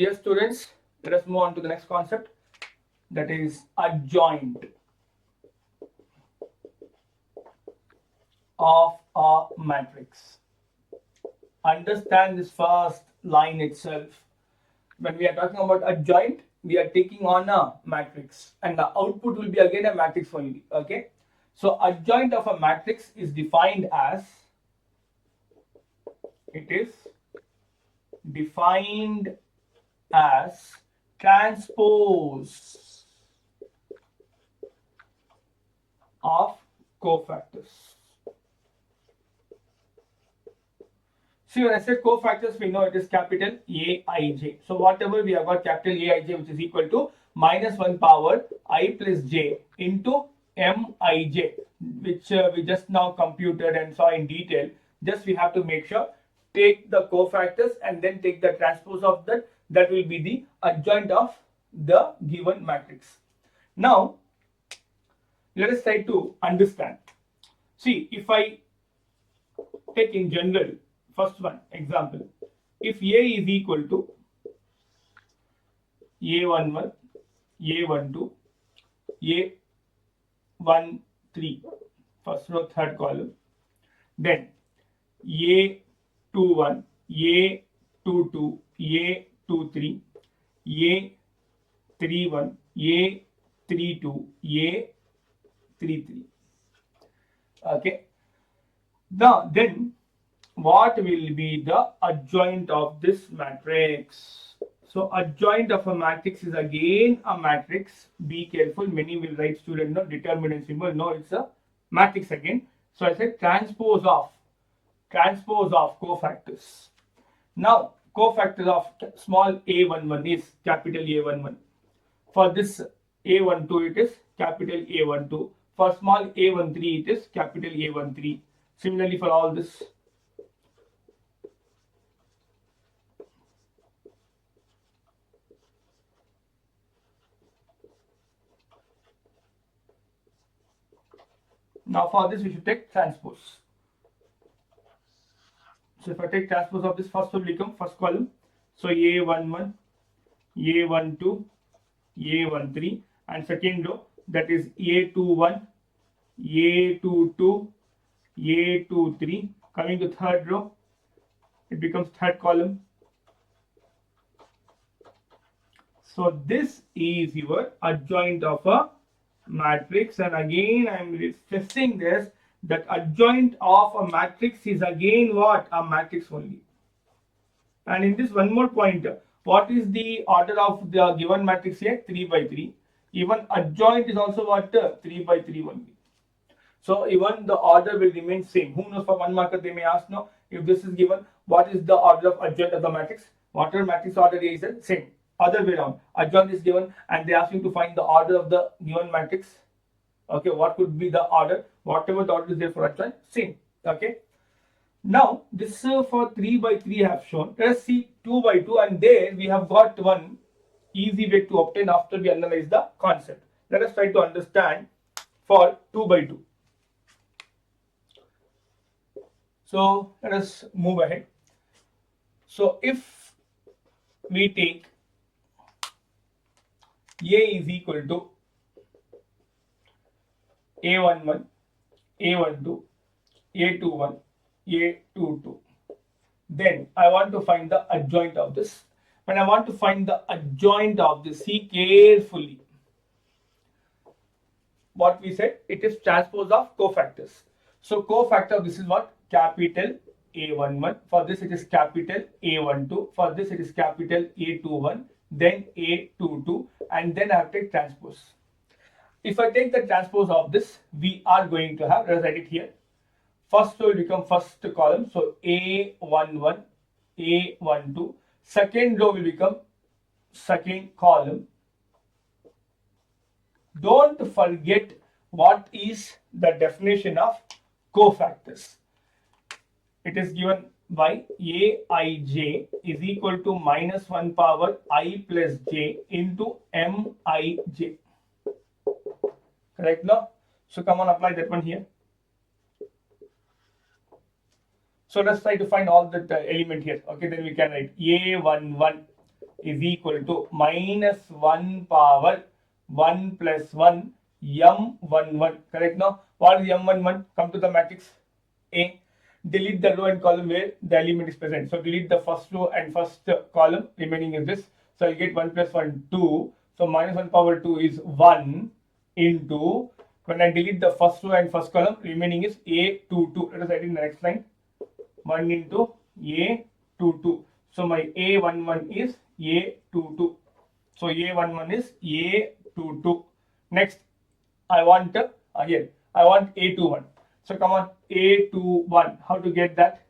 dear students, let us move on to the next concept, that is adjoint of a matrix. Understand this first line itself. When we are talking about adjoint, we are taking on a matrix and the output will be again a matrix only. Okay, so adjoint of a matrix is defined as, it is defined as transpose of cofactors. See, when I say cofactors, we know it is capital Aij. So whatever we have got capital Aij, which is equal to minus 1 power I plus j into Mij, which we just now computed and saw in detail. Just we have to make sure, take the cofactors and then take the transpose of that. That will be the adjoint of the given matrix. Now, let us try to understand. See, if I take in general, first one example, if A is equal to A11, A12, A13, first row, third column, then A21, A22, A23, A31, A32, A33. Okay. Now then, what will be the adjoint of this matrix? So adjoint of a matrix is again a matrix. Be careful, many will write, student, no determinant symbol. No, it's a matrix again. So I said transpose of cofactors. Now cofactors of small a11 is capital A11. For this A12 it is capital A12. For small a13 it is capital A13. Similarly for all this. Now for this we should take transpose. So if I take transpose of this, first will become first column. So A11, A12, A13, and second row, that is A21, A22, A23. Coming to third row, it becomes third column. So this is your adjoint of a matrix, and again I am stressing this, that adjoint of a matrix is again what? A matrix only. And in this one more point, what is the order of the given matrix here? 3 by 3. Even adjoint is also what? 3 by 3 only. So even the order will remain same. Who knows, for one marker they may ask, no, if this is given, what is the order of adjoint of the matrix? Whatever matrix order is the same. Other way around, adjoint is given and they ask you to find the order of the given matrix. Okay, what could be the order? Whatever the order is there for adjoint, same. Okay. Now this for 3 by 3 I have shown. Let us see 2 by 2, and there we have got one easy way to obtain after we analyze the concept. Let us try to understand for 2 by 2. So let us move ahead. So if we take A is equal to A11, A12, A21, A22, then I want to find the adjoint of this. When I want to find the adjoint of this, see carefully what we said, it is transpose of cofactors. So cofactor of this is what? Capital A11. For this it is capital A12. For this it is capital A21, then A22, and then I have to take transpose. If I take the transpose of this, we are going to have, let us write it here. First will become first column, so A11, A12. Second row will become second column. Don't forget what is the definition of cofactors. It is given by Aij is equal to minus 1 power I plus j into Mij. Correct now? So come on, apply that one here. So let's try to find all the element here. Okay, then we can write A11 is equal to minus 1 power 1 plus 1 M11. Correct now? What is M11? Come to the matrix A. Delete the row and column where the element is present. So delete the first row and first column. Remaining is this. So I'll get 1 plus 1, 2. So minus 1 power 2 is 1 into, when I delete the first row and first column, remaining is A22. Let us write in the next line. 1 into A22. So my A11 is A22. So A11 is A22. Next, I want here. I want A21. So come on, A21. How to get that?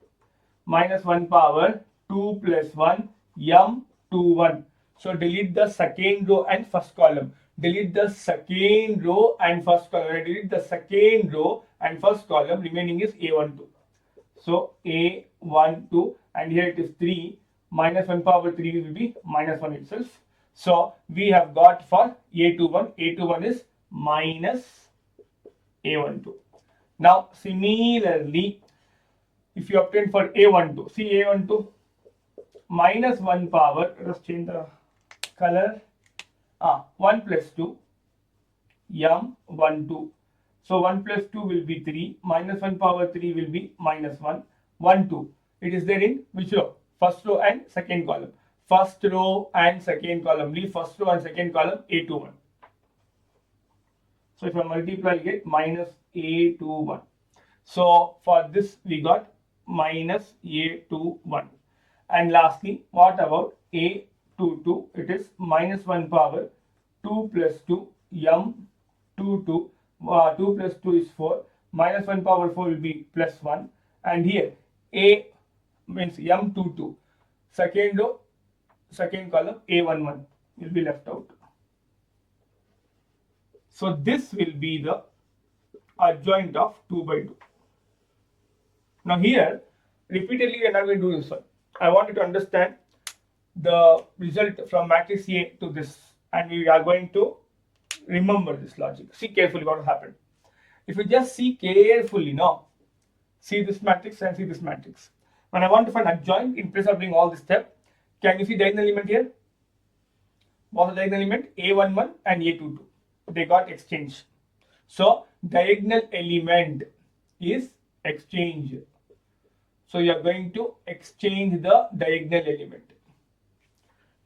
Minus 1 power 2 plus 1 M21. So delete the second row and first column. Delete the second row and first column. Delete the second row and first column. Remaining is A12. So A12, and here it is 3. Minus 1 power 3 will be minus 1 itself. So we have got for A21. A21 is minus A12. Now similarly, if you obtain for A12, see A12 minus 1 power, let us change the color, 1 plus 2 M12. So 1 plus 2 will be 3, minus 1 power 3 will be minus 1, 1, 2. It is there in which row? First row and second column. First row and second column. Leave first row and second column A21. So if I multiply, I get minus A21. So for this we got minus A21. And lastly, what about A22? It is minus 1 power 2 plus 2 M22. 2 plus 2 is 4. Minus 1 power 4 will be plus 1. And here A means M22. Second row, second column A11 will be left out. So this will be the adjoint of 2 by 2. Now here, repeatedly we are not going to do this one. I want you to understand the result from matrix A to this, and we are going to remember this logic. See carefully what will happen. If you just see carefully now, see this matrix and see this matrix. When I want to find adjoint, in place of doing all this step, can you see diagonal element here? What's the diagonal element? A11 and A22. They got exchanged. So diagonal element is exchanged. So you are going to exchange the diagonal element.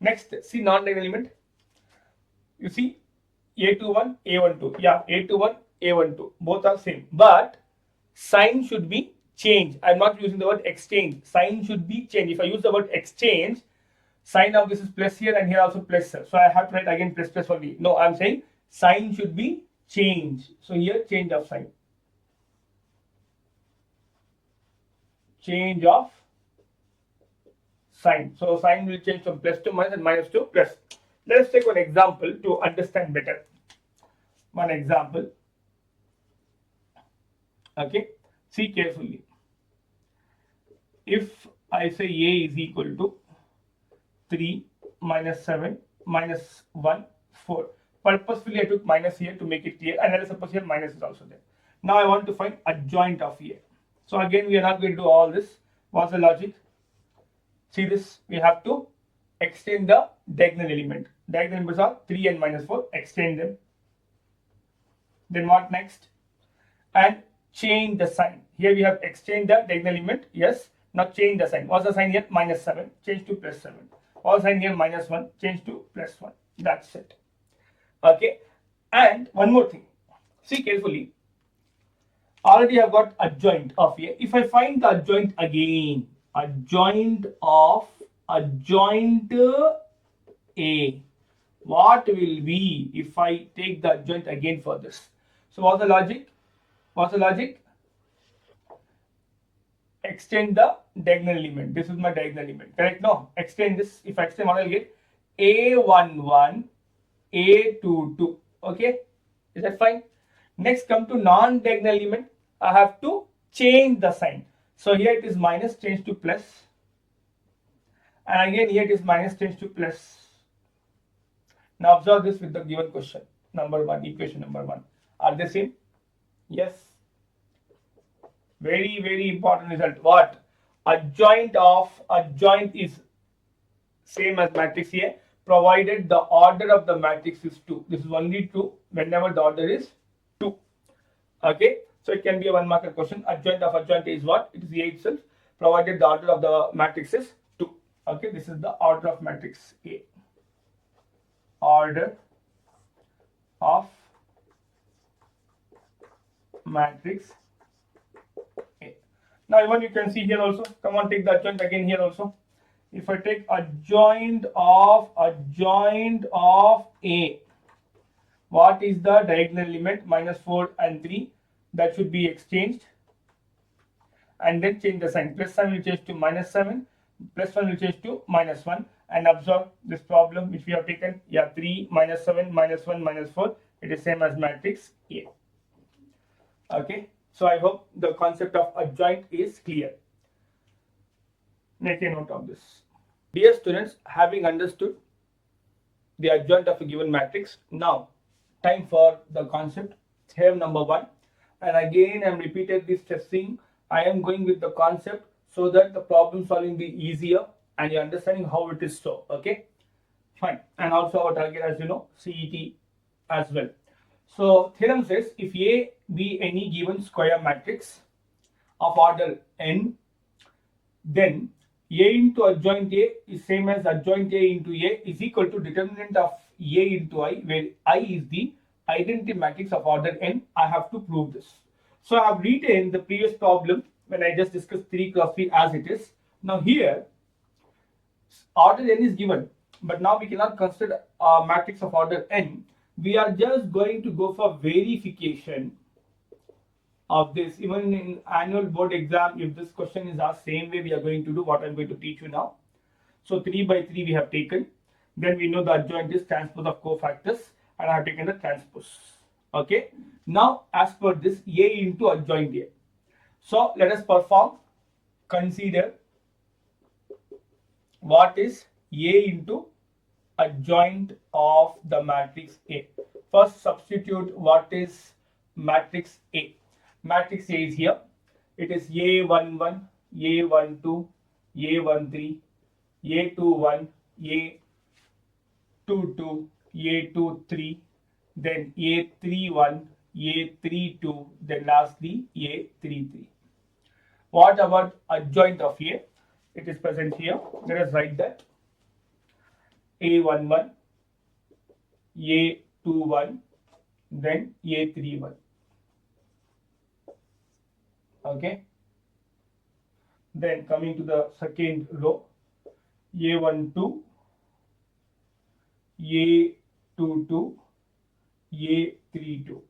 Next, see non-diagonal element. You see A21, A12. Yeah, A21, A12. Both are same. But sign should be changed. I'm not using the word exchange. Sign should be changed. If I use the word exchange, sign of this is plus here and here also plus here. So I have to write again plus plus for B. No, I'm saying sign should be changed. So here change of sign. Change of sign. So sign will change from plus to minus and minus to plus. Let us take one example to understand better. One example. Okay. See carefully. If I say A is equal to 3 minus 7 minus 1, 4. Purposefully I took minus here to make it clear, and let us suppose here minus is also there. Now I want to find adjoint of A. So again we are not going to do all this. What's the logic? See this, we have to extend the diagonal element. Diagonal elements are 3 and minus 4, extend them. Then what next? And change the sign. Here we have exchanged the diagonal element, yes. Now change the sign. What's the sign here? Minus 7, change to plus 7. What's the sign here? Minus 1, change to plus 1. That's it. Okay. And one more thing. See carefully. Already I've got adjoint of A. If I find the adjoint again, adjoint of adjoint A, what will be if I take the adjoint again for this? So what's the logic? What's the logic? Extend the diagonal element. This is my diagonal element. Correct? No. Extend this. If I extend, what I'll get? A11, A22. Okay? Is that fine? Next, come to non-diagonal element. I have to change the sign. So here it is minus, change to plus. And again here it is minus, change to plus. Now observe this with the given question. Number 1, equation number 1. Are they same? Yes. Very, very important result. What? Adjoint of adjoint is same as matrix A, provided the order of the matrix is 2. This is only true whenever the order is 2. Okay, so it can be a 1 marker question. Adjoint of adjoint is what? It is A itself, provided the order of the matrix is 2. Okay, this is the order of matrix A. Order of matrix A. Now even you can see here also. Come on, take the adjoint again here also. If I take adjoint of A, what is the diagonal element? -4 and 3. That should be exchanged, and then change the sign. +7 will change to -7, +1 will change to -1, and observe this problem which we have taken. Yeah, 3 -7 -1 -4. It is same as matrix A. Okay, so I hope the concept of adjoint is clear. Make a note of this. Dear students, having understood the adjoint of a given matrix, now time for the concept, theorem number 1. And again, I am repeatedly stressing, I am going with the concept so that the problem solving be easier and you're understanding how it is so. Okay, fine. And also our target, as you know, CET as well. So theorem says, if A be any given square matrix of order n, then A into adjoint A is same as adjoint A into A is equal to determinant of A into I, where I is the identity matrix of order n. I have to prove this. So I have retained the previous problem when I just discussed 3 cross 3 as it is. Now here, order n is given, but now we cannot consider a matrix of order n. We are just going to go for verification of this. Even in annual board exam, if this question is asked same way, we are going to do what I'm going to teach you now. So 3 by 3 we have taken. Then we know the adjoint is transpose of cofactors, and I have taken the transpose. Okay. Now as per this, A into adjoint A. So let us perform. Consider what is A into adjoint of the matrix A. First substitute what is matrix A. Matrix A is here. It is A11, A12, A13, A21, A22, A23, then A31, A32, then lastly A33. What about adjoint of A? It is present here. Let us write that. A11, A21, then A31. Okay. Then coming to the second row, A12, A22, A32.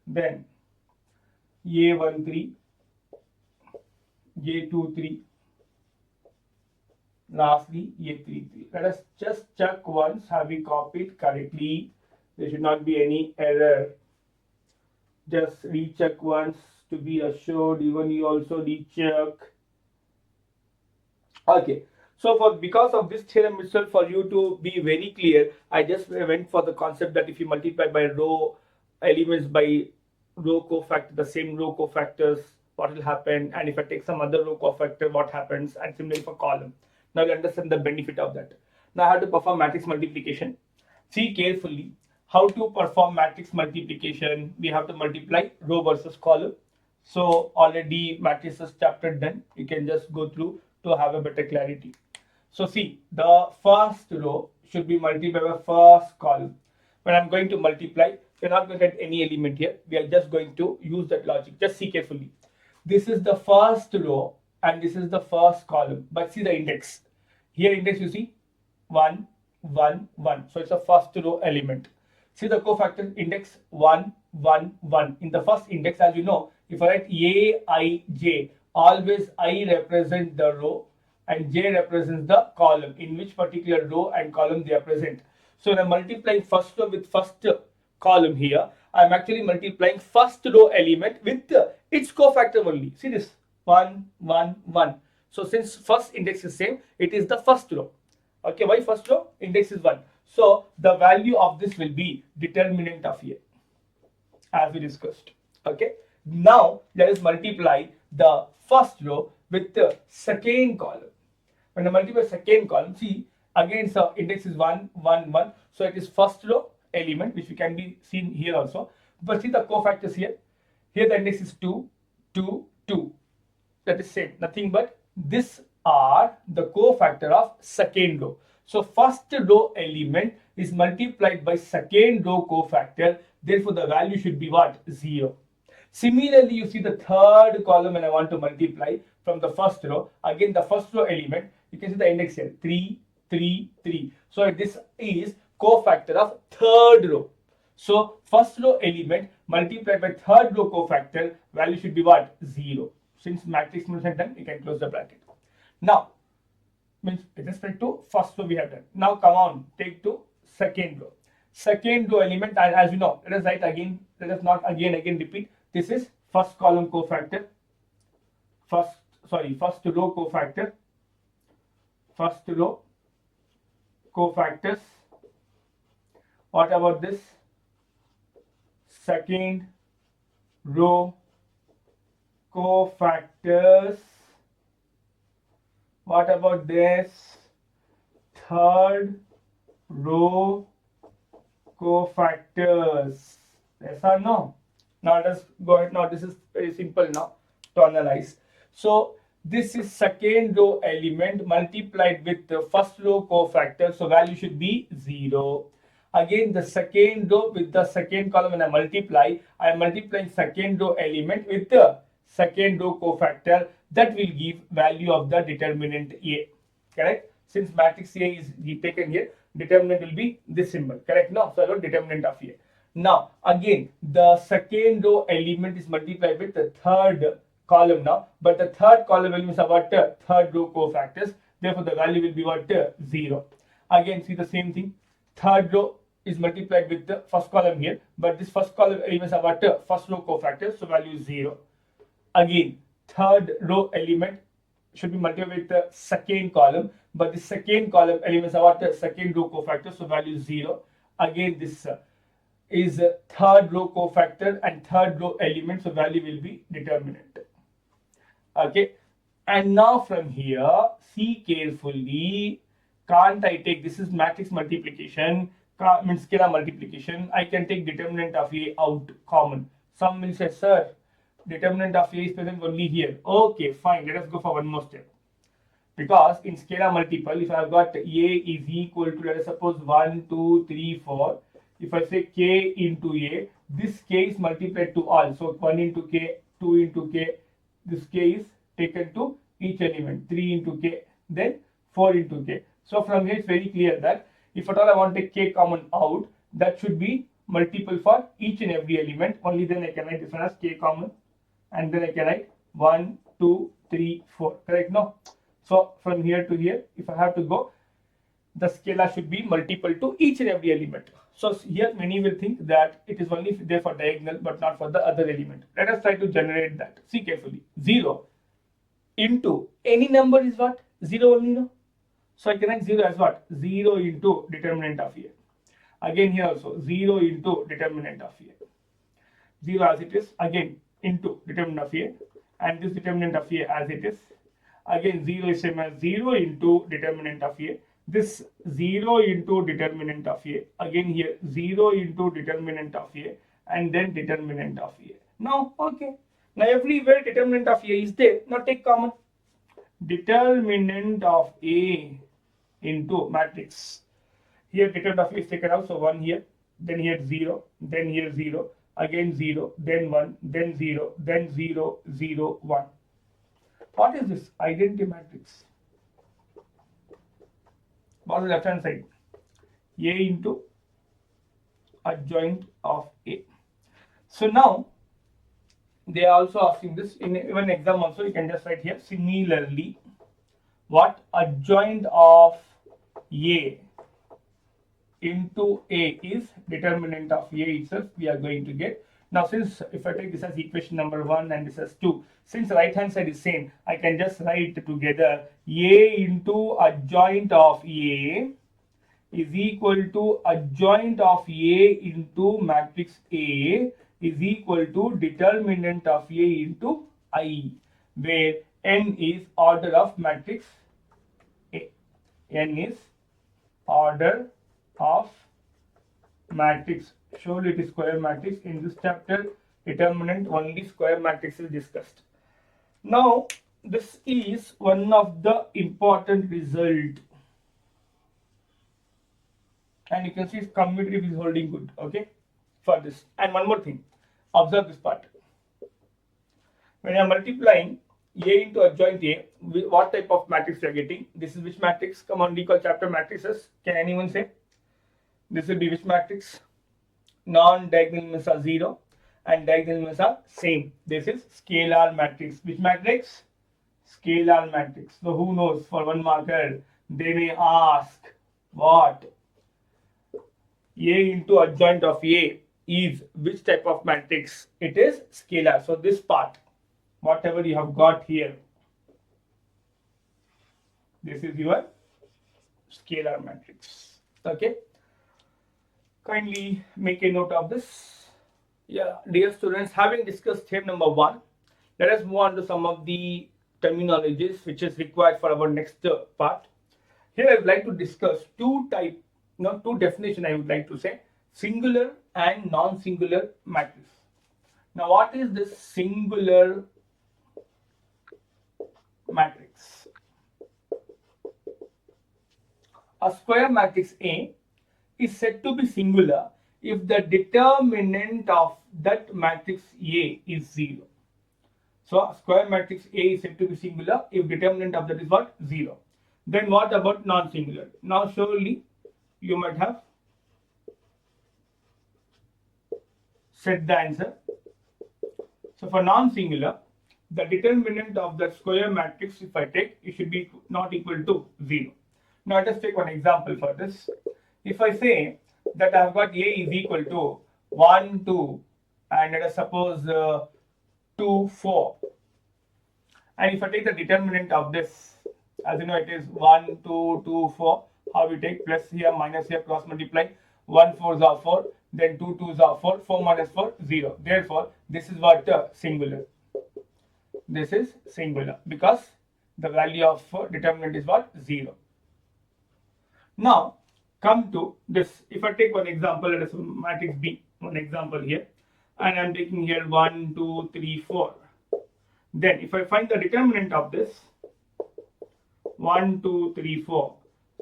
Then A13, A23, lastly A33. Let us just check once, have we copied correctly? There should not be any error. Just recheck once to be assured. Even you also recheck. Okay. So because of this theorem itself, for you to be very clear, I just went for the concept that if you multiply by row elements by row cofactor, the same row cofactors, what will happen? And if I take some other row cofactor, what happens? And similarly for column. Now you understand the benefit of that. Now I have to perform matrix multiplication. See carefully how to perform matrix multiplication. We have to multiply row versus column. So already matrices chapter done. You can just go through to have a better clarity. So see, the first row should be multiplied by first column. When I'm going to multiply, we're not going to get any element here. We are just going to use that logic. Just see carefully. This is the first row and this is the first column. But see the index. Here index you see 1, 1, 1. So it's a first row element. See the cofactor index 1, 1, 1. In the first index, as you know, if I write A, I, J, always I represent the row and J represents the column, in which particular row and column they are present. So when I'm multiplying first row with first column here, I'm actually multiplying first row element with its cofactor only. See this 1, 1, 1. So since first index is same, it is the first row. Okay, why first row? Index is 1. So the value of this will be determinant of A, as we discussed. Okay. Now let us multiply the first row with the second column. When I multiply second column, see again, so index is 1, 1, 1. So it is first row element, which we can be seen here also. But see the cofactors here. Here the index is 2, 2, 2. That is same, nothing but this are the cofactor of second row. So first row element is multiplied by second row cofactor. Therefore, the value should be what? 0. Similarly, you see the third column when I want to multiply from the first row. Again, the first row element, you can see the index here, 3, 3, 3. So this is cofactor of third row. So first row element multiplied by third row cofactor, value should be what? 0. Since matrix multiplication done, you can close the bracket. Now, means with respect to first row we have done. Now come on, take to second row. Second row element, and as you know, let us write again, let us not again repeat. This is first column cofactor, first row cofactor, first row cofactors. What about this? Second row cofactors. What about this? Third row cofactors. Yes or no? Now let us go ahead. Now this is very simple now to analyze. So this is second row element multiplied with the first row cofactor. So value should be 0. Again, the second row with the second column, when I am multiplying second row element with the second row cofactor. That will give value of the determinant A. Correct? Since matrix A is taken here, determinant will be this symbol. Correct? No? So I wrote determinant of A. Now, again, the second row element is multiplied with the third column now. But the third column element is about third row cofactors. Therefore, the value will be what? 0. Again, see the same thing. Third row is multiplied with the first column here. But this first column element is about first row cofactors. So value is 0. Again, third row element should be multiplied with the second column, but the second column elements are the second row cofactor, so value is 0. Again, this is third row cofactor and third row element, so value will be determinant. Okay, and now from here, see carefully. Can't I take, this is matrix multiplication, means scalar multiplication. I can take determinant of A out common. Some will say, sir, determinant of A is present only here. Okay, fine. Let us go for one more step. Because in scalar multiple, if I have got A is equal to, let us suppose 1, 2, 3, 4. If I say K into A, this K is multiplied to all. So 1 into K, 2 into K. This K is taken to each element. 3 into K, then 4 into K. So from here it's very clear that if at all I want to take K common out, that should be multiple for each and every element. Only then I can write this one as K common. And then I can write 1, 2, 3, 4. Correct? No? So from here to here, if I have to go, the scalar should be multiple to each and every element. So here many will think that it is only there for diagonal but not for the other element. Let us try to generate that. See carefully. 0 into any number is what? 0 only, no? So I can write 0 as what? 0 into determinant of A. Again here also 0 into determinant of A. 0 as it is. Again into determinant of A, and this determinant of A as it is. Again 0 is same as 0 into determinant of A. This 0 into determinant of A. Again here 0 into determinant of A, and then determinant of A. Now, okay. Now everywhere determinant of A is there. Now take common. Determinant of A into matrix. Here determinant of A is taken out, so 1 here, then here 0, then here 0, again 0, then 1, then 0, then 0, 0, 1. What is this? Identity matrix. What is the left hand side? A into adjoint of A. So now they are also asking this in even exam also. You can just write here similarly. What? Adjoint of A into A is determinant of A itself we are going to get. Now since if I take this as equation number 1 and this as 2, since right hand side is same, I can just write together A into adjoint of A is equal to adjoint of A into matrix A is equal to determinant of A into I, where n is order of matrix N is order of matrix. Surely it is square matrix. In this chapter, determinant only square matrix is discussed. Now, this is one of the important result, and you can see commutative is holding good. Okay, for this. And one more thing, observe this part. When I am multiplying A into adjoint A, what type of matrix you are getting? This is which matrix? Come on, recall chapter matrices. Can anyone say? This will be which matrix? Non-diagonal elements are 0 and diagonal elements are same. This is scalar matrix. Which matrix? Scalar matrix. So who knows, for one marker they may ask what? A into adjoint of A is which type of matrix? It is scalar. So this part, whatever you have got here, this is your scalar matrix. Okay, kindly make a note of this. Yeah, dear students, having discussed step number 1, let us move on to some of the terminologies which is required for our next part. Here I would like to discuss two definition. I would like to say singular and non-singular matrix. Now, what is this singular matrix? A square matrix A is said to be singular if the determinant of that matrix A is 0. So, a square matrix A is said to be singular if determinant of that is what? 0. Then what about non-singular? Now, surely you might have set the answer. So, for non-singular, the determinant of the square matrix, if I take, it should be not equal to 0. Now, let us take one example for this. If I say that I have got A is equal to 1, 2, and let us suppose 2, 4. And if I take the determinant of this, as you know, it is 1, 2, 2, 4. How we take plus here, minus here, cross multiply. 1 4s are 4, then 2 2s are 4, 4 minus 4, 0. Therefore, this is what singular. This is singular because the value of determinant is what? 0. Now, come to this. If I take one example, let us matrix B, one example here, and I am taking here 1, 2, 3, 4. Then, if I find the determinant of this, 1, 2, 3, 4.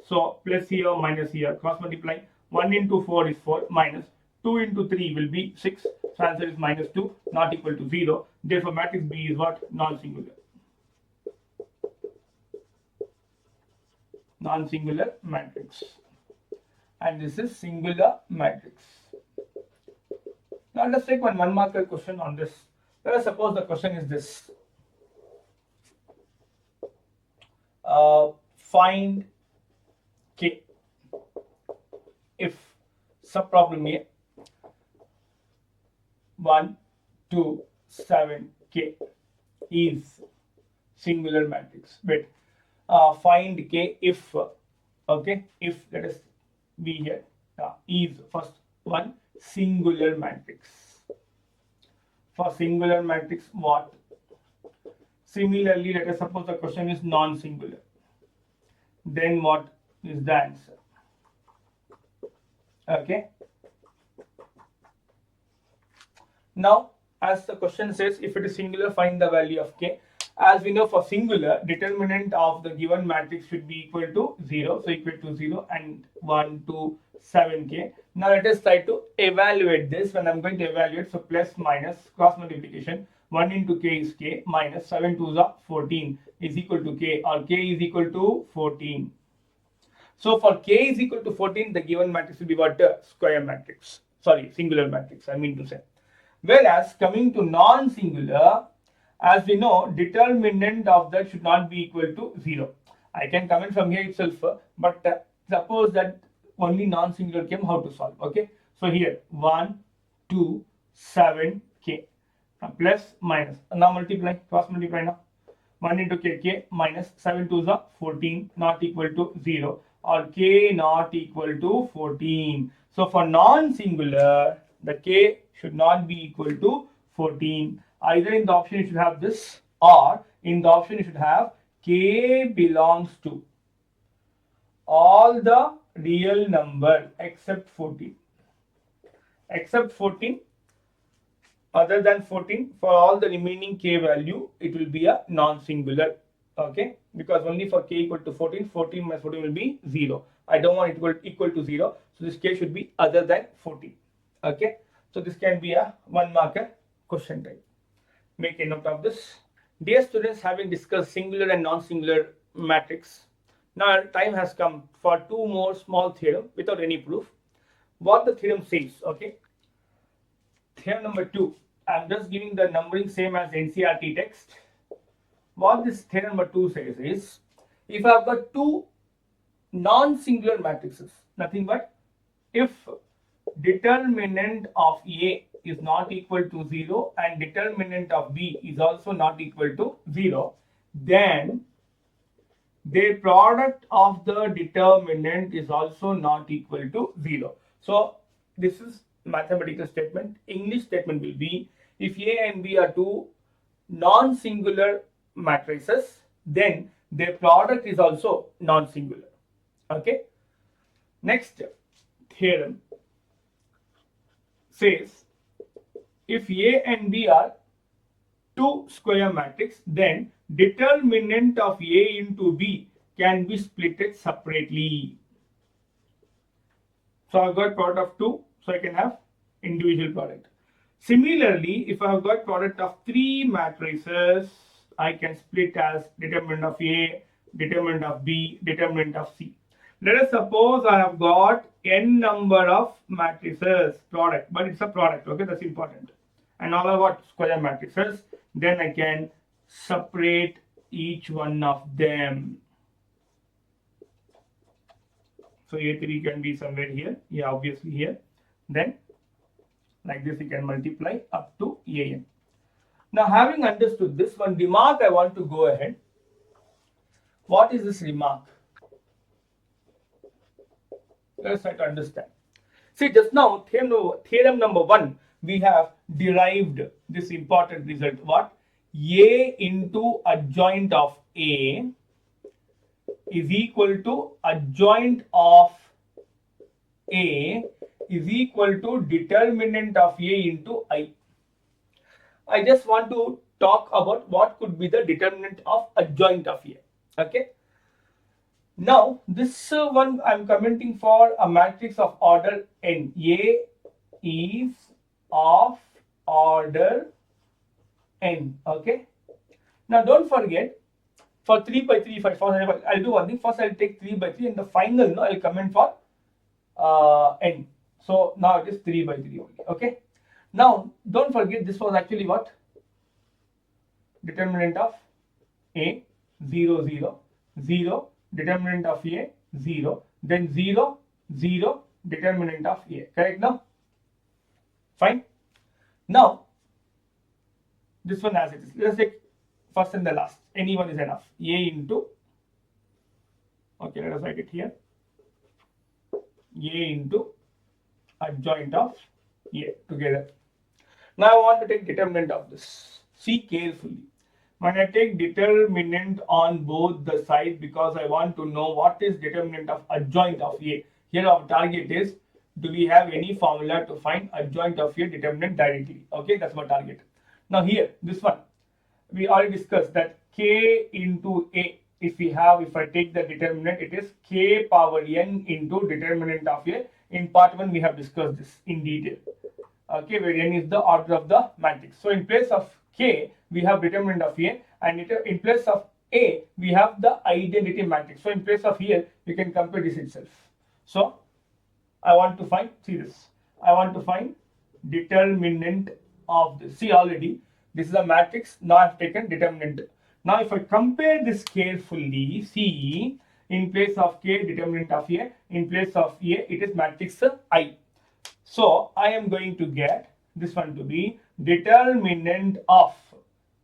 So, plus here, minus here, cross multiply. 1 into 4 is 4, minus 2 into 3 will be 6. So, answer is minus 2, not equal to 0. Therefore, matrix B is what? Non-singular. Non-singular matrix. And this is singular matrix. Now, let's take one marker question on this. Let us suppose the question is this. Find K if subproblem A 1, 2, 7 K is singular matrix. Wait, find K if, okay, if let us be here, is first one singular matrix. For singular matrix, what? Similarly, let us suppose the question is non-singular. Then what is the answer? Okay. Now, as the question says, if it is singular, find the value of K. As we know, for singular, determinant of the given matrix should be equal to 0. So, equal to 0 and 1, 2, 7K. Now, let us try to evaluate this. When I am going to evaluate, so plus minus cross multiplication. 1 into K is K, minus 7 2s are 14 is equal to K, or K is equal to 14. So, for K is equal to 14, the given matrix will be what? Square matrix. Sorry, singular matrix, I mean to say. Whereas, coming to non-singular, as we know, determinant of that should not be equal to 0. I can comment from here itself, but suppose that only non-singular came, how to solve? Okay. So, here 1, 2, 7, K. Plus minus. Now multiply, cross multiply now. 1 into K minus 7 2s are 14, not equal to 0, or K not equal to 14. So, for non-singular, the K should not be equal to 14. Either in the option you should have this, or in the option you should have K belongs to, all the real number except 14. Except 14, other than 14, for all the remaining k value, it will be a non-singular. Okay, because only for k equal to 14, 14 minus 14 will be 0. I don't want it equal to 0, so this k should be other than 14. Okay, so this can be a 1 marker question type. Make a note of this. Dear students, having discussed singular and non-singular matrix, now time has come for 2 more small theorem without any proof. What the theorem says, okay? Theorem number 2. I'm just giving the numbering same as NCERT text. What this theorem number 2 says is, if I've got 2 non-singular matrices, nothing but if determinant of A is not equal to 0 and determinant of B is also not equal to 0, then the product of the determinant is also not equal to 0. So this is mathematical statement. English statement will be, if A and B are 2 non-singular matrices, then their product is also non-singular. Okay. Next theorem says, if A and B are 2 square matrix, then determinant of A into B can be splitted separately. So I've got product of 2, so I can have individual product. Similarly, if I've got product of 3 matrices, I can split as determinant of A, determinant of B, determinant of C. Let us suppose I have got n number of matrices product, but it's a product, okay, that's important. And all are what? Square matrices. Then I can separate each one of them. So A3 can be somewhere here, yeah, obviously here. Then like this you can multiply up to AN. Now having understood this, one remark I want to go ahead. What is this remark? Let's try to understand. See, just now theorem number 1, we have derived this important result. What? A into adjoint of A is equal to adjoint of A is equal to determinant of A into I. I just want to talk about what could be the determinant of adjoint of A. Okay. Now this one I'm commenting for a matrix of order n. A is of order n. Okay. Now don't forget, for 3 by 3, I'll do one thing. First I'll take 3 by 3 and the final no, I'll comment for n. So now it is 3 by 3 only. Okay. Now don't forget, this was actually what? Determinant of A 0 0 0, determinant of A 0, then 0 0, determinant of A. Correct now? Fine. Now this one as it is. Let's take first and the last. Any one is enough. A into, okay, let us write it here. A into adjoint of A together. Now I want to take determinant of this. See carefully. When I take determinant on both the sides, because I want to know what is determinant of adjoint of A. Here our target is, do we have any formula to find adjoint of A determinant directly? Okay, that's our target. Now here, this one, we already discussed that k into A, if I take the determinant, it is k power n into determinant of A. In part 1, we have discussed this in detail. Okay, where n is the order of the matrix. So in place of k, we have determinant of A, and in place of A, we have the identity matrix. So in place of here, we can compare this itself. So I want to find, see this, I want to find determinant of this. See, already this is a matrix. Now I've taken determinant. Now if I compare this carefully, see, in place of k, determinant of A, in place of A, it is matrix I. So I am going to get this one to be determinant of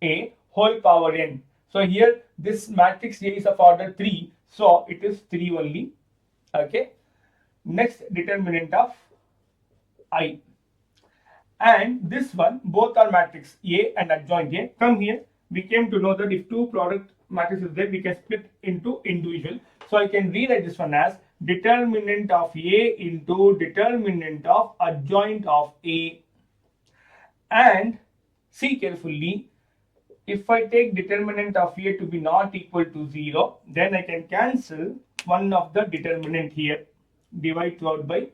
A whole power n. So here this matrix A is of order 3, so it is 3 only. Okay. Next, determinant of I. And this one, both are matrix A and adjoint A. Come here, we came to know that if two product matrix is there, we can split into individual. So I can rewrite this one as determinant of A into determinant of adjoint of A. And see carefully, if I take determinant of A to be not equal to 0, then I can cancel one of the determinant here. Divide throughout by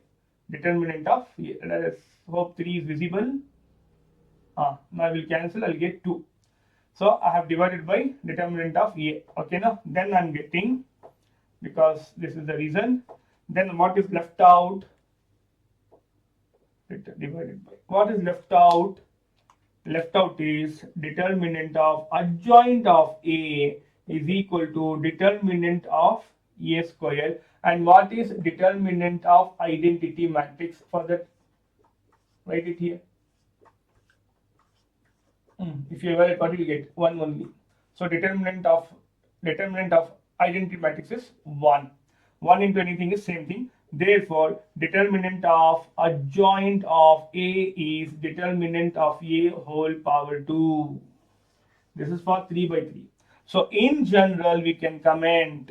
determinant of A. Let us hope 3 is visible. Now I will cancel, I'll get 2. So I have divided by determinant of A. Okay, now then I'm getting, because this is the reason, then what is left out? Divided by what is left out? Left out is determinant of adjoint of A is equal to determinant of A square. And what is determinant of identity matrix? For that, write it here. If you evaluate, what you get? 1 only. So determinant of identity matrix is 1. 1 into anything is same thing. Therefore, determinant of adjoint of A is determinant of A whole power 2. This is for 3 by 3. So in general, we can comment.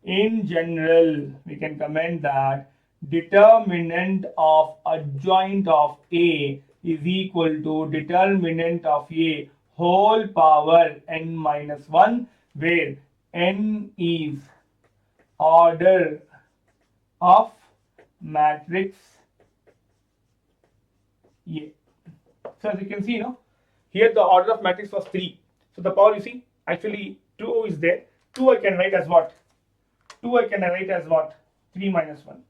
In general, we can comment that determinant of adjoint of A is equal to determinant of A whole power n minus 1, where n is order of matrix A. So as you can see, here the order of matrix was 3. So the power, you see, actually 2 is there. 2 I can write as what? 2 I can write as what? 3 minus 1.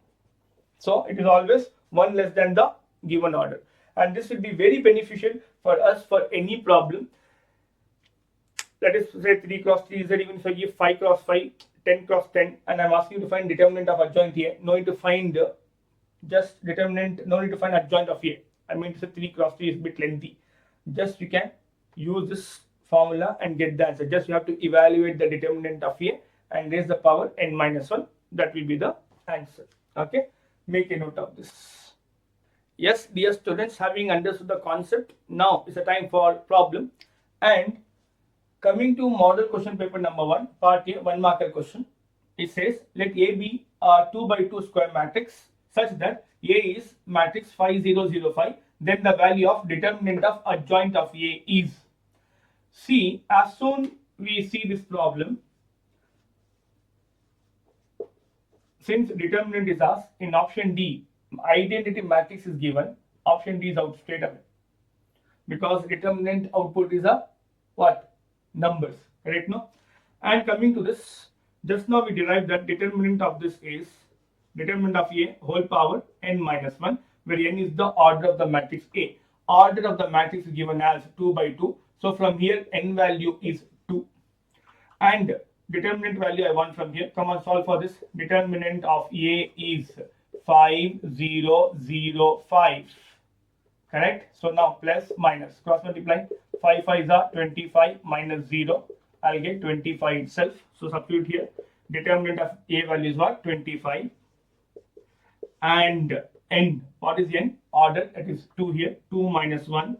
So it is always 1 less than the given order. And this will be very beneficial for us for any problem. Let us say 3 cross 3 is even if I give 5 cross 5, 10 cross 10, and I'm asking you to find determinant of adjoint here. No need to find just determinant, no need to find adjoint of A. I mean to say 3 cross 3 is a bit lengthy. Just you can use this formula and get the answer. Just you have to evaluate the determinant of A and raise the power n minus 1. That will be the answer. Okay, make a note of this. Yes, dear students, having understood the concept, now is the time for problem. And coming to model question paper number 1, part A, 1 marker question. It says, let A be a 2 by 2 square matrix such that A is matrix 5 0 0 5. Then the value of determinant of adjoint of A is. See, as soon we see this problem, since determinant is asked, in option D, identity matrix is given, option D is out straight away. Because determinant output is a what? Numbers, correct? No? And coming to this, just now we derived that determinant of this is determinant of A whole power n minus 1, where n is the order of the matrix A. Order of the matrix is given as 2 by 2. So from here, n value is 2. And determinant value I want from here. Come on, solve for this. Determinant of A is 5 0 0 5. Correct? So now plus minus, cross multiply. 5 5s are 25 minus 0. I'll get 25 itself. So substitute here. Determinant of A value is what? 25. And n, what is n? Order, that is 2 here. 2 minus 1.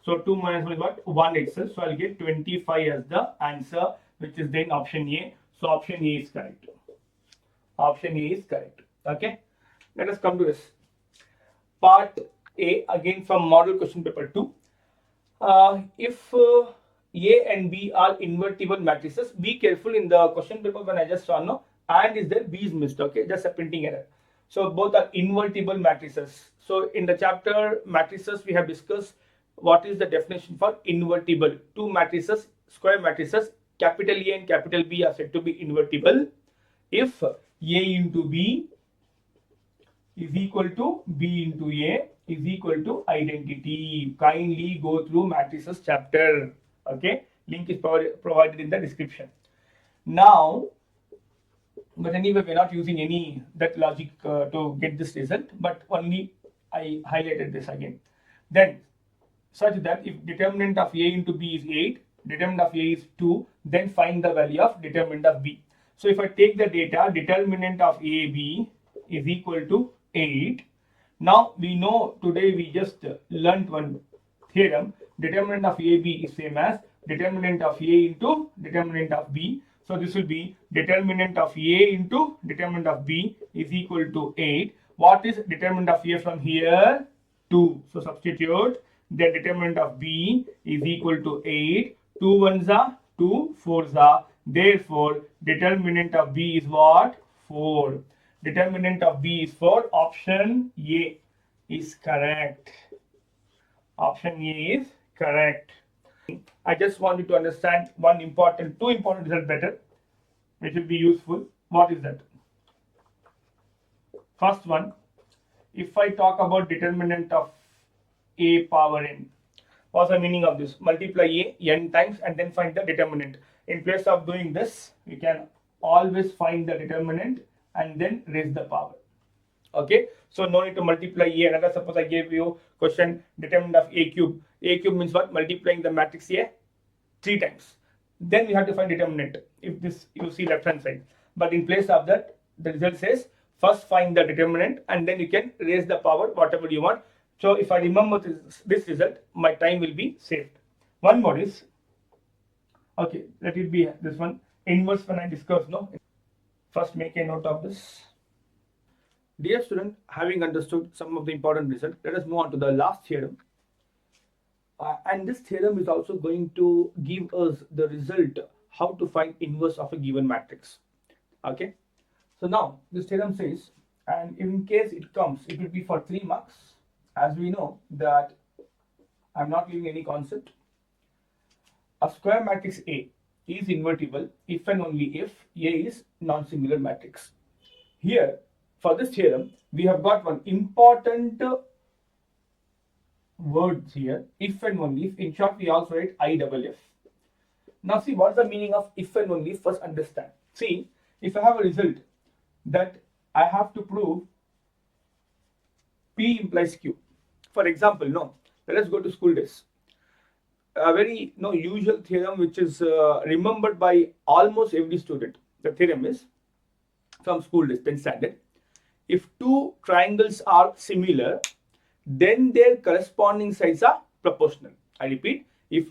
So 2 minus 1 is what? 1 itself. So I'll get 25 as the answer, which is then option A. So option A is correct. Option A is correct. Okay. Let us come to this. Part A, again from model question paper 2. If A and B are invertible matrices, be careful in the question paper when I just saw no, and is there, B is missed. Okay, just a printing error. So both are invertible matrices. So in the chapter matrices, we have discussed what is the definition for invertible. Two matrices, square matrices, capital A and capital B are said to be invertible if A into B is equal to B into A is equal to identity. Kindly go through matrices chapter. Okay, link is provided in the description. Now, but anyway, we're not using any that logic to get this result, but only I highlighted this again. Then, such that if determinant of A into B is 8, determinant of A is 2, then find the value of determinant of B. So if I take the data, determinant of AB is equal to 8. Now we know, today we just learnt one theorem, determinant of AB is same as determinant of A into determinant of B. So this will be determinant of A into determinant of B is equal to 8. What is determinant of A from here? 2. So substitute, the determinant of B is equal to 8. 2 ones are 2, 4s are. Therefore, determinant of B is what? 4. Determinant of B is 4. Option A is correct. Option A is correct. I just want you to understand two important results better, which will be useful. What is that? First one, if I talk about determinant of A power n, what's the meaning of this? Multiply A n times and then find the determinant. In place of doing this, we can always find the determinant and then raise the power. Okay, so no need to multiply A. Another, suppose I gave you question determinant of A cube. A cube means what? Multiplying the matrix A 3 times. Then we have to find determinant. If this you see left hand side, but in place of that, the result says first find the determinant and then you can raise the power whatever you want. So if I remember this result, my time will be saved. One more is, okay, let it be this one. Inverse when I discuss, no. First make a note of this. Dear student, having understood some of the important results, let us move on to the last theorem. And this theorem is also going to give us the result how to find inverse of a given matrix. Okay, so now this theorem says, and in case it comes, it will be for 3 marks. As we know that I'm not giving any concept. A square matrix A is invertible if and only if A is non-singular matrix. Here, for this theorem, we have got one important words here, if and only if. In short, we also write IFF. Now see, what's the meaning of if and only? First understand. See, if I have a result that I have to prove P implies Q. For example, let us go to school days. A very usual theorem which is remembered by almost every student. The theorem is from school days, 10th standard. If 2 triangles are similar, then their corresponding sides are proportional. I repeat, if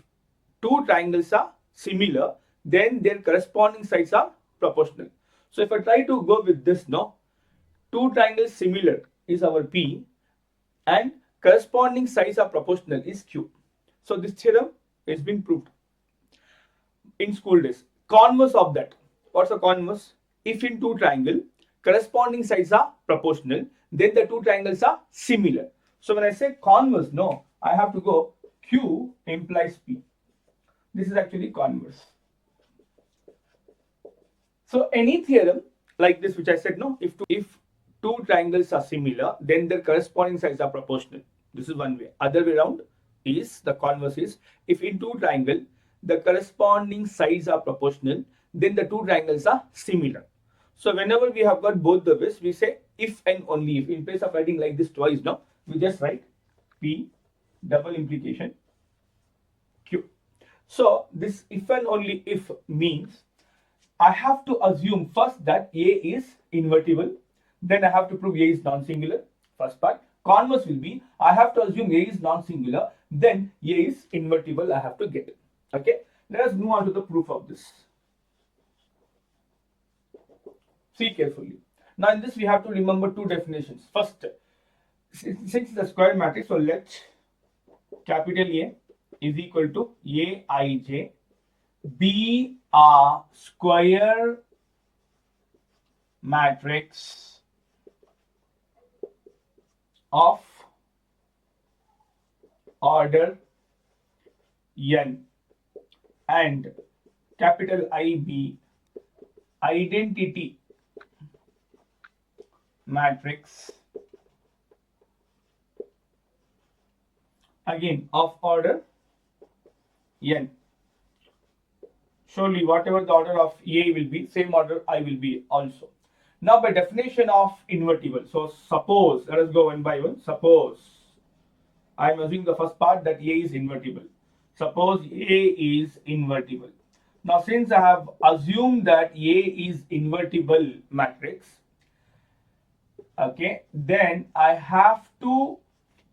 2 triangles are similar, then their corresponding sides are proportional. So if I try to go with this, 2 triangles similar is our P and corresponding sides are proportional is Q. So this theorem has been proved in school days. Converse of that. What's the converse? If in 2 triangles, corresponding sides are proportional, then the 2 triangles are similar. So when I say converse, I have to go Q implies P. This is actually converse. So any theorem like this which I said, if 2 triangles are similar, then their corresponding sides are proportional. This is one way. Other way around is, the converse is, if in 2 triangles, the corresponding sides are proportional, then the 2 triangles are similar. So whenever we have got both the ways, we say if and only if. In place of writing like this twice, we just write P double implication Q. So this if and only if means I have to assume first that A is invertible, then I have to prove A is non-singular. First part. Converse will be I have to assume A is non-singular, then A is invertible I have to get. Okay, let us move on to the proof of this. See carefully. Now in this we have to remember 2 definitions. First, since it's a square matrix, so let capital A is equal to Aij be a square matrix of order n and capital IB identity matrix again of order n. Surely whatever the order of A will be, same order I will be also. Now by definition of invertible, so suppose, let us go one by one. Suppose I am assuming the first part that A is invertible. Suppose A is invertible. Now since I have assumed that A is invertible matrix, okay, then I have to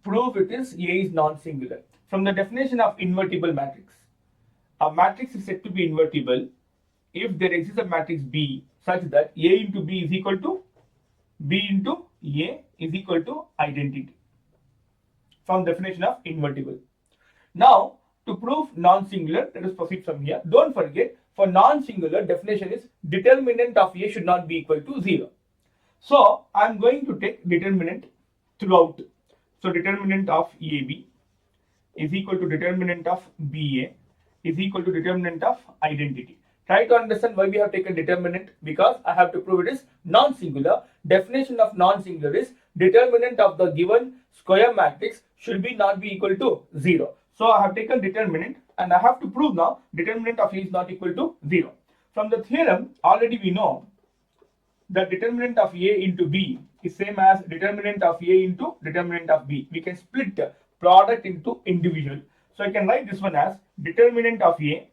prove it is A is non-singular. From the definition of invertible matrix, a matrix is said to be invertible if there exists a matrix B such that A into B is equal to B into A is equal to identity, from definition of invertible. Now, to prove non-singular, let us proceed from here. Don't forget, for non-singular, definition is determinant of A should not be equal to 0. So, I am going to take determinant throughout. So, determinant of AB is equal to determinant of BA is equal to determinant of identity. Try to understand why we have taken determinant, because I have to prove it is non-singular. Definition of non-singular is determinant of the given square matrix should be not be equal to 0. So I have taken determinant and I have to prove now determinant of A is not equal to 0. From the theorem, already we know that determinant of A into B is same as determinant of A into determinant of B. We can split product into individual. So I can write this one as determinant of A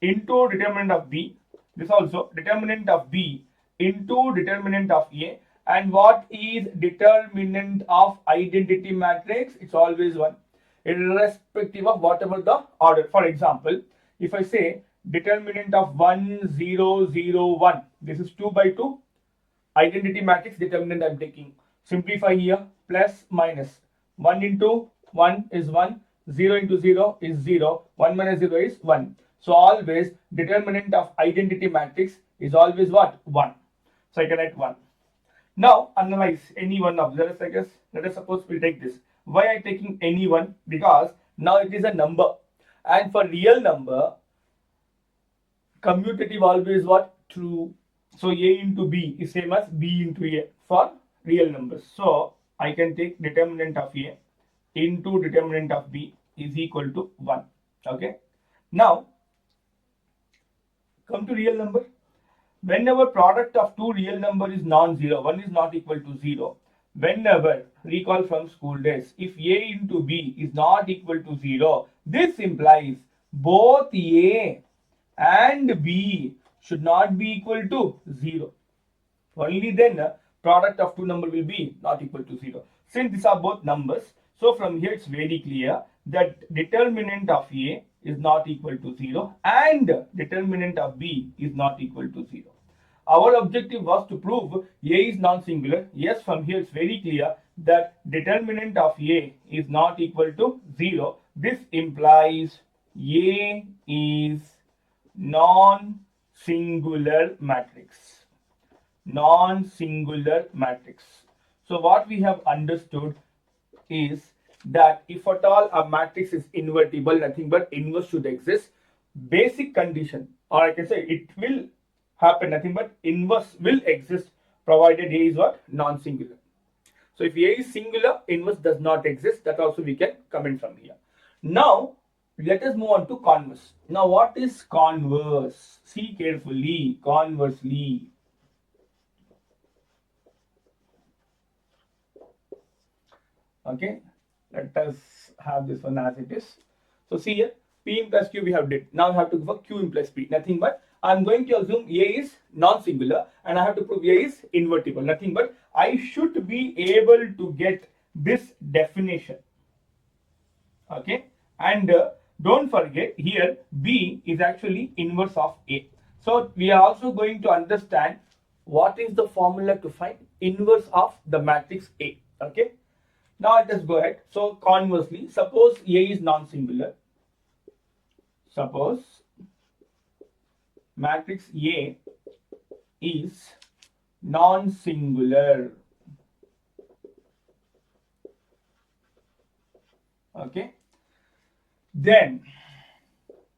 into determinant of B. This also determinant of B into determinant of A. And what is determinant of identity matrix? It's always 1, irrespective of whatever the order. For example, if I say determinant of 1, 0, 0, 1, this is 2 by 2. Identity matrix determinant I am taking. Simplify here, plus minus. 1 into 1 is 1, 0 into 0 is 0, 1 minus 0 is 1. So always determinant of identity matrix is always what? 1. So I can write 1. Now analyze any one of them. Let us suppose we take this. Why I am taking any one? Because now it is a number, and for real number, commutative always what? True. So A into B is same as B into A for real numbers. So I can take determinant of A into determinant of B is equal to 1. Okay. Now come to real number. Whenever product of two real number is non-zero, one is not equal to 0. Whenever, recall from school days, if A into B is not equal to 0, this implies both A and B should not be equal to 0. Only then product of two number will be not equal to 0. Since these are both numbers, so from here it's very clear that determinant of A is not equal to 0 and determinant of B is not equal to 0. Our objective was to prove A is non-singular. Yes, from here it's very clear that determinant of A is not equal to 0. This implies A is non-singular matrix. Non-singular matrix. So what we have understood is that if at all a matrix is invertible, nothing but inverse should exist. Basic condition, or I can say it will happen, nothing but inverse will exist provided A is what? Non-singular. So if A is singular, inverse does not exist. That also we can comment from here. Now let us move on to converse. Now what is converse? See carefully. Conversely. Okay, let us have this one as it is. So see here, P plus Q we have did. Now I have to go for Q plus P. Nothing but I am going to assume A is non-singular and I have to prove A is invertible. Nothing but I should be able to get this definition. Okay, and don't forget here B is actually inverse of A. So we are also going to understand what is the formula to find inverse of the matrix A. Okay. Now let us go ahead. So conversely, suppose A is non-singular. Suppose matrix A is non-singular. Okay. Then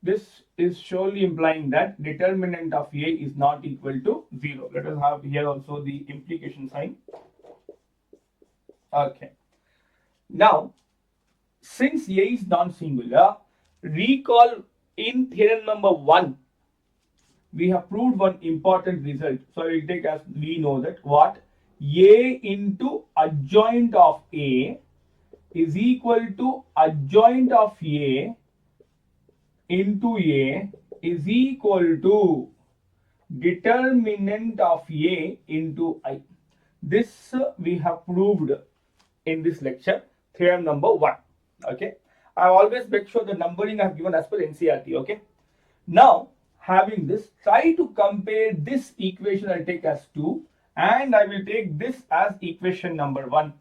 this is surely implying that determinant of A is not equal to 0. Let us have here also the implication sign. Okay. Now, since A is non-singular, recall in theorem number 1, we have proved one important result. So, we take as we know that what? A into adjoint of A is equal to adjoint of A into A is equal to determinant of A into I. This we have proved in this lecture. Theorem number 1. Okay, I always make sure the numbering I have given as per NCERT. Okay, Now, having this, try to compare this equation I'll take as 2 and I will take this as equation number 1.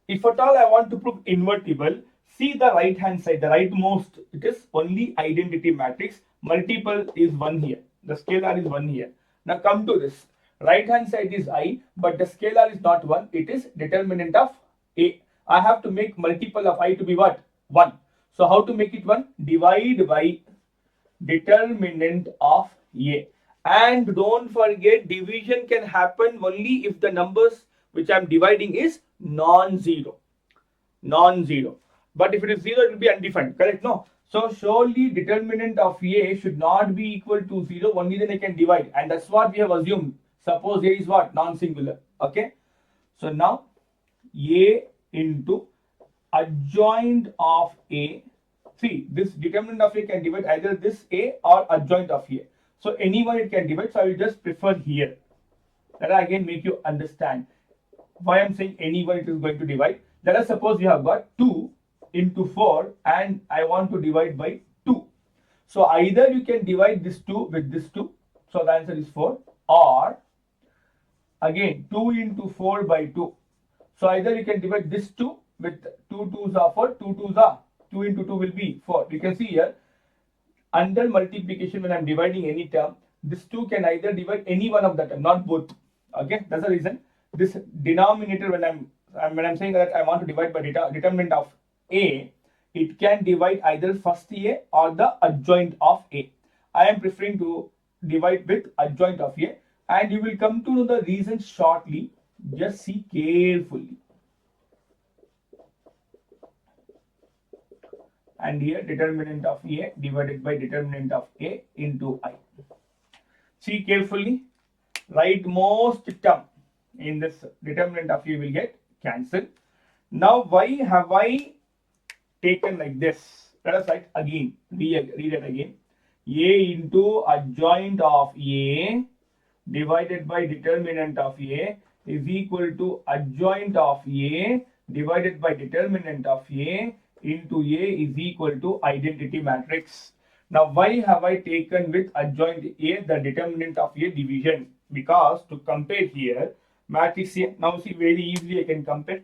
If at all I want to prove invertible, see the right hand side, the rightmost, it is only identity matrix. Multiple is 1 here. The scalar is 1 here. Now come to this. Right hand side is I, but the scalar is not 1. It is determinant of A. I have to make multiple of I to be what? 1. So how to make it 1? Divide by determinant of A. And don't forget, division can happen only if the numbers which I am dividing is non-zero. Non-zero. But if it is 0, it will be undefined. Correct? No. So surely determinant of A should not be equal to 0. Only then I can divide. And that's what we have assumed. Suppose A is what? Non-singular. Okay. So now A into adjoint of A. See, this determinant of A can divide either this A or adjoint of A. So anyone it can divide. So I will just prefer here. That I again make you understand why I'm saying anyone it is going to divide. Let us suppose you have got 2 into 4 and I want to divide by 2. So either you can divide this 2 with this 2. So the answer is 4. Or again 2 into 4 by 2. So either you can divide this 2 with 2 2s are 4, 2 2s are 2 into 2 will be 4. You can see here under multiplication when I'm dividing any term, this 2 can either divide any one of the term, not both. Okay, that's the reason. This denominator when I'm saying that I want to divide by determinant of A, it can divide either first A or the adjoint of A. I am preferring to divide with adjoint of A, and you will come to know the reason shortly. Just see carefully. And here determinant of A divided by determinant of A into I. See carefully, rightmost term in this determinant of A will get cancelled. Now why have I taken like this? Let us write again, read it again. A into adjoint of A divided by determinant of A is equal to adjoint of A divided by determinant of A into A is equal to identity matrix. Now why have I taken with adjoint A the determinant of A division? Because to compare here matrix A, now see very easily I can compare.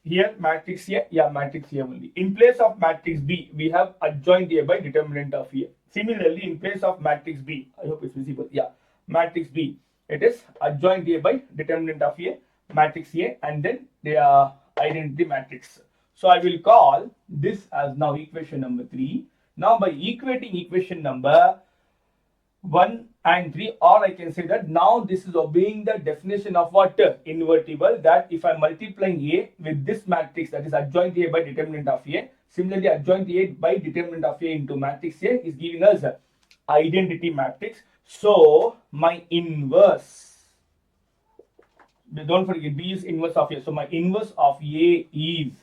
Here matrix A, yeah, matrix A only. In place of matrix B, we have adjoint A by determinant of A. Similarly, in place of matrix B, I hope it's visible. Yeah, matrix B, it is adjoint A by determinant of A, matrix A, and then the identity matrix. So I will call this as now equation number 3. Now by equating equation number 1 and 3, or I can say that now this is obeying the definition of what? Invertible, that if I'm multiplying A with this matrix, that is adjoint A by determinant of A, similarly adjoint A by determinant of A into matrix A is giving us identity matrix. So my inverse, don't forget B is inverse of A, so my inverse of A is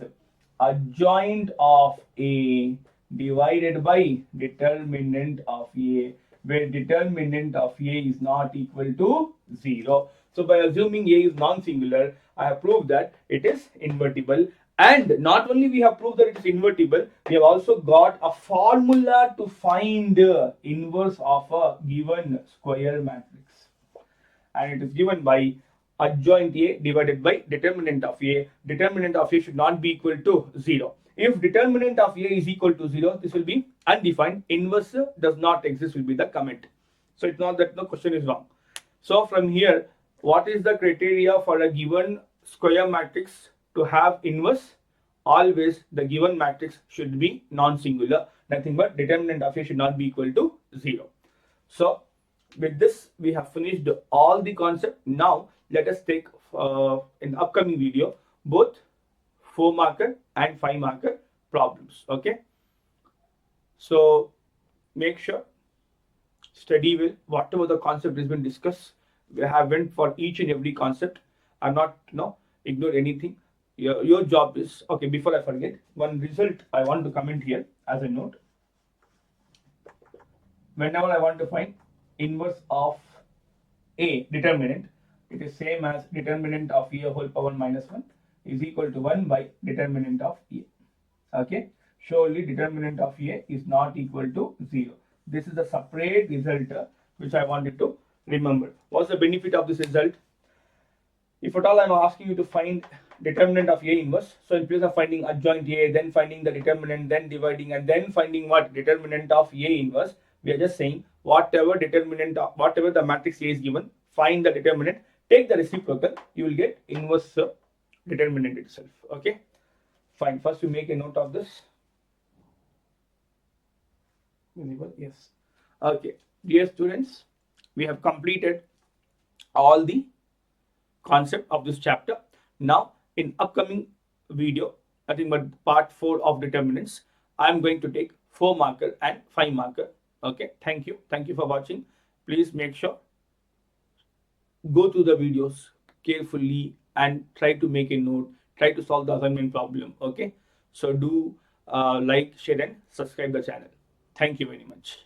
adjoint of A divided by determinant of A, where determinant of A is not equal to 0. So by assuming A is non-singular, I have proved that it is invertible. And not only we have proved that it is invertible, we have also got a formula to find the inverse of a given square matrix. And it is given by adjoint A divided by determinant of A. Determinant of A should not be equal to 0. If determinant of A is equal to 0, this will be undefined. Inverse does not exist will be the comment. So it's not that the question is wrong. So from here, what is the criteria for a given square matrix to have inverse? Always the given matrix should be non-singular. Nothing but determinant of A should not be equal to 0. So with this, we have finished all the concept. Now let us take in the upcoming video both 4 marker and 5 marker problems. Okay, so make sure study well whatever the concept has been discussed. We have went for each and every concept. I'm not ignore anything. Your job is, okay, before I forget, one result I want to comment here as a note. Whenever I want to find inverse of A determinant, it is same as determinant of A whole power minus 1 is equal to 1 by determinant of A. Okay, surely determinant of A is not equal to 0. This is a separate result which I wanted to remember. What's the benefit of this result? If at all I'm asking you to find determinant of A inverse, so in place of finding adjoint A, then finding the determinant, then dividing, and then finding what determinant of A inverse, we are just saying whatever determinant of whatever the matrix A is given, find the determinant, take the reciprocal, you will get inverse determinant itself. Okay, fine. First, you make a note of this. Yes. Okay, dear students, we have completed all the concept of this chapter. Now in upcoming video, I think but part 4 of determinants, I am going to take 4 marker and 5 marker. Okay, thank you for watching. Please make sure go through the videos carefully and try to make a note, try to solve the assignment problem. Okay, so do like, share and subscribe the channel. Thank you very much.